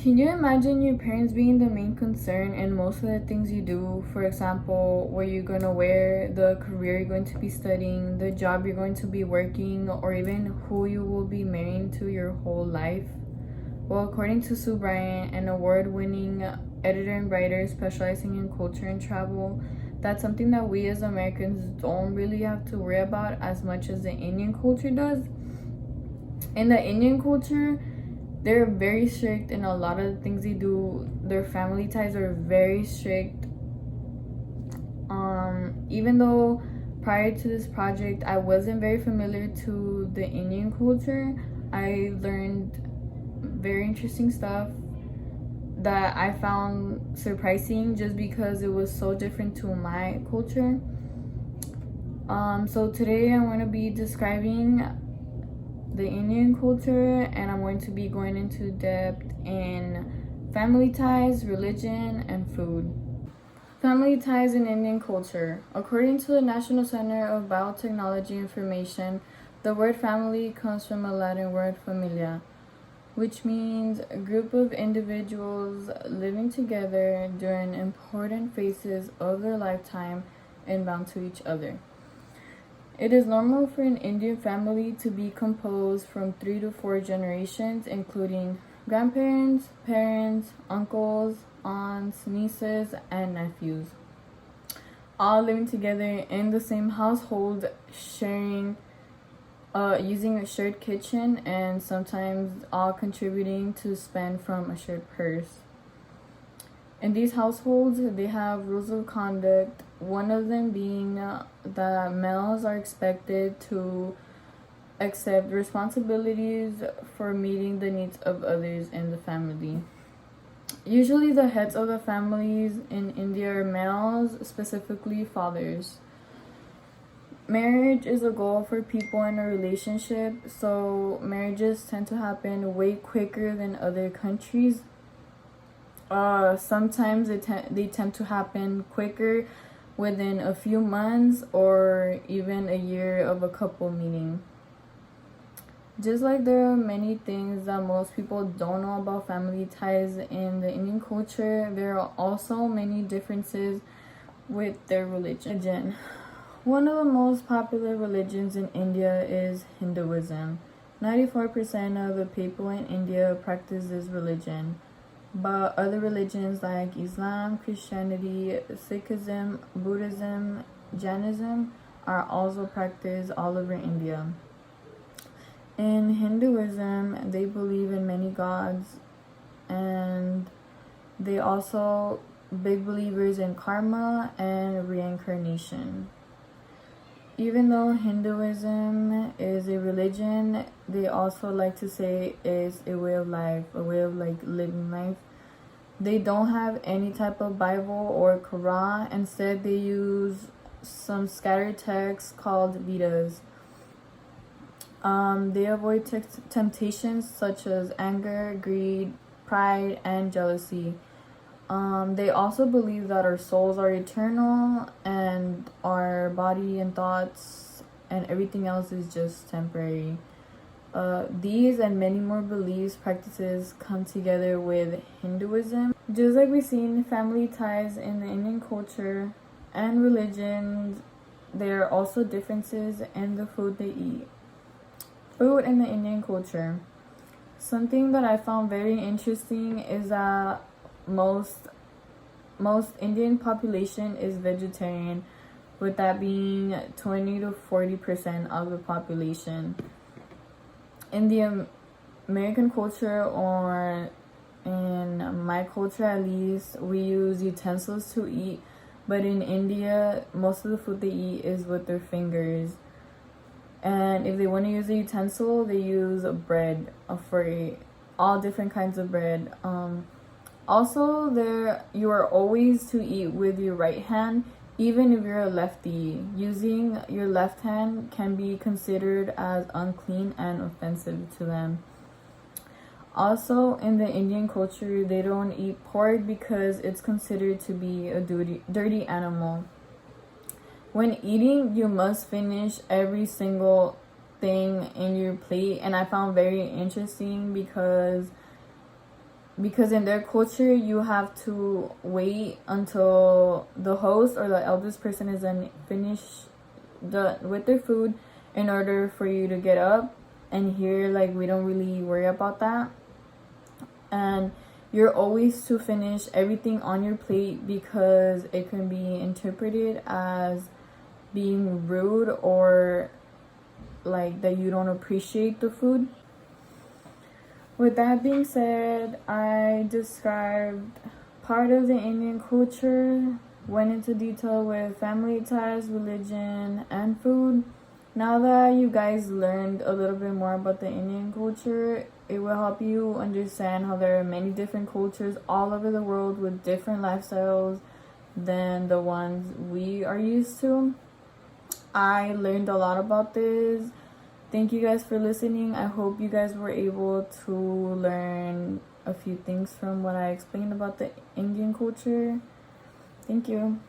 Can you imagine your parents being the main concern in most of the things you do? For example, what you're going to wear, the career you're going to be studying, the job you're going to be working, or even who you will be marrying to your whole life? Well, according to Sue Bryant, an award-winning editor and writer specializing in culture and travel, that's something that we as Americans don't really have to worry about as much as the Indian culture does. In the Indian culture, they're very strict in a lot of the things they do. Their family ties are very strict. Even though prior to this project I wasn't very familiar to the Indian culture, I learned very interesting stuff that I found surprising just because it was so different to my culture. So today I'm going to be describing the Indian culture, and I'm going to be going into depth in family ties, religion, and food. Family ties in Indian culture. According to the National Center of Biotechnology Information, the word family comes from a Latin word familia, which means a group of individuals living together during important phases of their lifetime and bound to each other. It is normal for an Indian family to be composed from 3 to 4 generations, including grandparents, parents, uncles, aunts, nieces, and nephews, all living together in the same household, sharing, using a shared kitchen, and sometimes all contributing to spend from a shared purse. In these households, they have rules of conduct, one of them being that males are expected to accept responsibilities for meeting the needs of others in the family. Usually the heads of the families in India are males, specifically fathers. Marriage is a goal for people in a relationship, so marriages tend to happen way quicker than other countries. Sometimes they tend to happen quicker within a few months or even a year of a couple meeting. Just like there are many things that most people don't know about family ties in the Indian culture, there are also many differences with their religion. One of the most popular religions in India is Hinduism. 94% of the people in India practice this religion. But other religions like Islam, Christianity, Sikhism, Buddhism, Jainism are also practiced all over India. In Hinduism, they believe in many gods, and they also big believers in karma and reincarnation. Even though Hinduism is a religion, they also like to say it's a way of life, a way of like living life. They don't have any type of Bible or Quran. Instead, they use some scattered texts called Vedas. They avoid temptations such as anger, greed, pride, and jealousy. They also believe that our souls are eternal and our body and thoughts and everything else is just temporary. These and many more beliefs, practices come together with Hinduism. Just like we've seen family ties in the Indian culture and religions, there are also differences in the food they eat. Food in the Indian culture. Something that I found very interesting is that most Indian population is vegetarian, with that being 20 to 40% of the population. In the American culture, or in my culture at least, we use utensils to eat, but in India, most of the food they eat is with their fingers. And if they want to use a utensil, they use bread for all different kinds of bread. Also, you are always to eat with your right hand, even if you're a lefty. Using your left hand can be considered as unclean and offensive to them. Also, in the Indian culture, they don't eat pork because it's considered to be a dirty animal. When eating, you must finish every single thing in your plate, and I found very interesting because because in their culture you have to wait until the host or the eldest person is finished with their food in order for you to get up. And here, like, we don't really worry about that, and you're always to finish everything on your plate because it can be interpreted as being rude or like that you don't appreciate the food. With that being said, I described part of the Indian culture, went into detail with family ties, religion, and food. Now that you guys learned a little bit more about the Indian culture, it will help you understand how there are many different cultures all over the world with different lifestyles than the ones we are used to. I learned a lot about this. Thank you guys for listening. I hope you guys were able to learn a few things from what I explained about the Indian culture. Thank you.